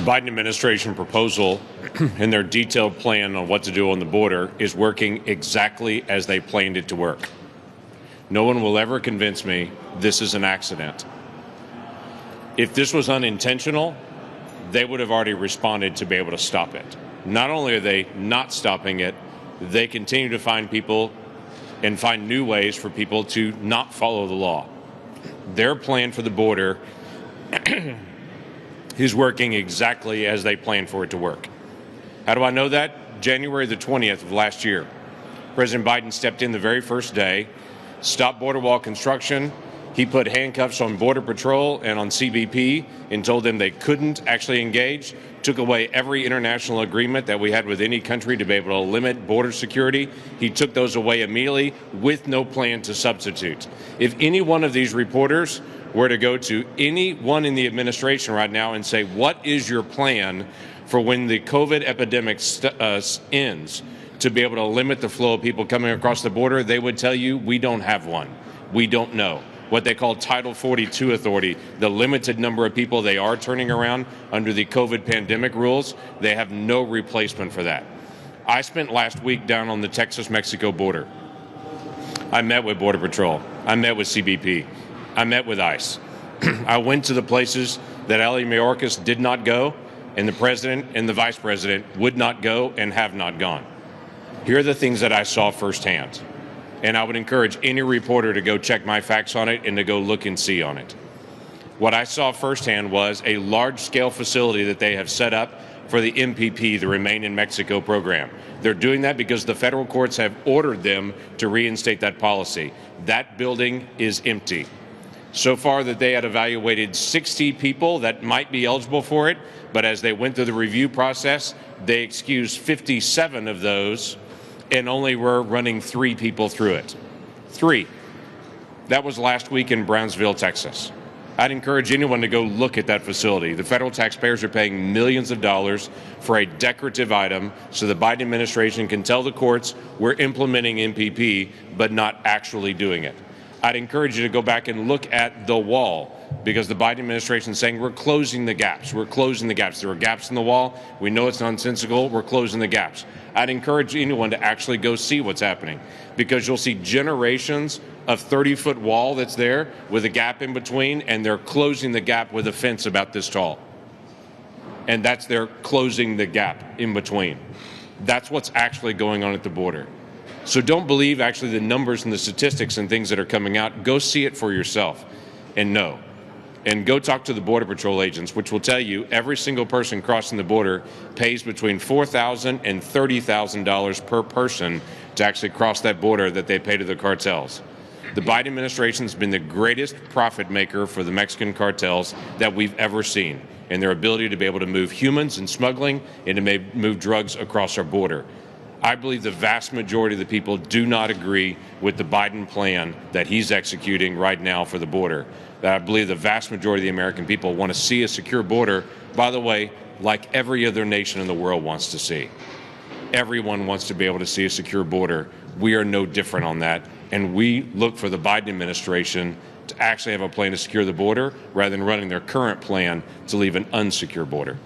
Biden administration proposal and their detailed plan on what to do on the border is working exactly as they planned it to work. No one will ever convince me this is an accident. If this was unintentional, they would have already responded to be able to stop it. Not only are they not stopping it, they continue to find people and find new ways for people to not follow the law. Their plan for the border is working exactly as they planned for it to work. How do I know that? January the 20th of last year, President Biden stepped in the very first day, stopped border wall construction. He put handcuffs on Border Patrol and on CBP and told them they couldn't actually engage, took away every international agreement that we had with any country to be able to limit border security. He took those away immediately with no plan to substitute. If any one of these reporters were to go to anyone in the administration right now and say, what is your plan for when the COVID epidemic ends to be able to limit the flow of people coming across the border, they would tell you, we don't have one. We don't know. What they call Title 42 authority, the limited number of people they are turning around under the COVID pandemic rules, they have no replacement for that. I spent last week down on the Texas-Mexico border. I met with Border Patrol. I met with CBP. I met with ICE. I went to the places that Eli Mayorkas did not go, and the president and the vice president would not go and have not gone. Here are the things that I saw firsthand. And I would encourage any reporter to go check my facts on it and to go look and see on it. What I saw firsthand was a large-scale facility that they have set up for the MPP, the Remain in Mexico program. They're doing that because the federal courts have ordered them to reinstate that policy. That building is empty. So far that they had evaluated 60 people that might be eligible for it, but as they went through the review process, they excused 57 of those and only were running 3 people through it. 3. That was last week in Brownsville, Texas. I'd encourage anyone to go look at that facility. The federal taxpayers are paying millions of dollars for a decorative item so the Biden administration can tell the courts we're implementing MPP but not actually doing it. I'd encourage you to go back and look at the wall because the Biden administration is saying we're closing the gaps. We're closing the gaps. There are gaps in the wall. We know it's nonsensical. We're closing the gaps. I'd encourage anyone to actually go see what's happening because you'll see generations of 30-foot wall that's there with a gap in between, and they're closing the gap with a fence about this tall. And that's they're closing the gap in between. That's what's actually going on at the border. So don't believe actually the numbers and the statistics and things that are coming out. Go see it for yourself and know. And go talk to the Border Patrol agents, which will tell you every single person crossing the border pays between $4,000 and $30,000 per person to actually cross that border that they pay to the cartels. The Biden administration has been the greatest profit maker for the Mexican cartels that we've ever seen, and their ability to be able to move humans and smuggling and to move drugs across our border. I believe the vast majority of the people do not agree with the Biden plan that he's executing right now for the border. That I believe the vast majority of the American people want to see a secure border, by the way, like every other nation in the world wants to see. Everyone wants to be able to see a secure border. We are no different on that. And we look for the Biden administration to actually have a plan to secure the border rather than running their current plan to leave an unsecure border.